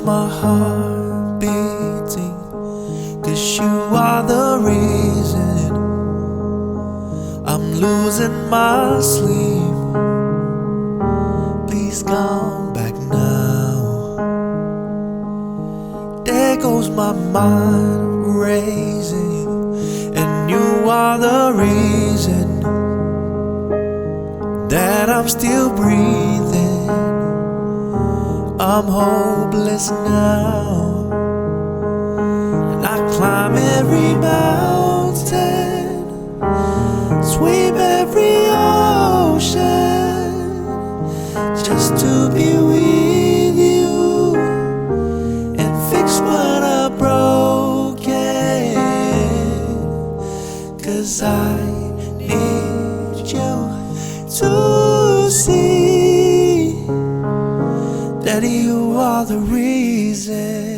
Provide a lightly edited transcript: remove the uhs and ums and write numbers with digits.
feels my heart beating, 'cause you are the reason I'm losing my sleep. Please come back now. There goes my mind racing, and you are the reason that I'm still breathing. I'm hopeless now, and I climb every mountain, swim every ocean, just to be with you and fix what I broken. 'Cause I need you to see that you are the reason.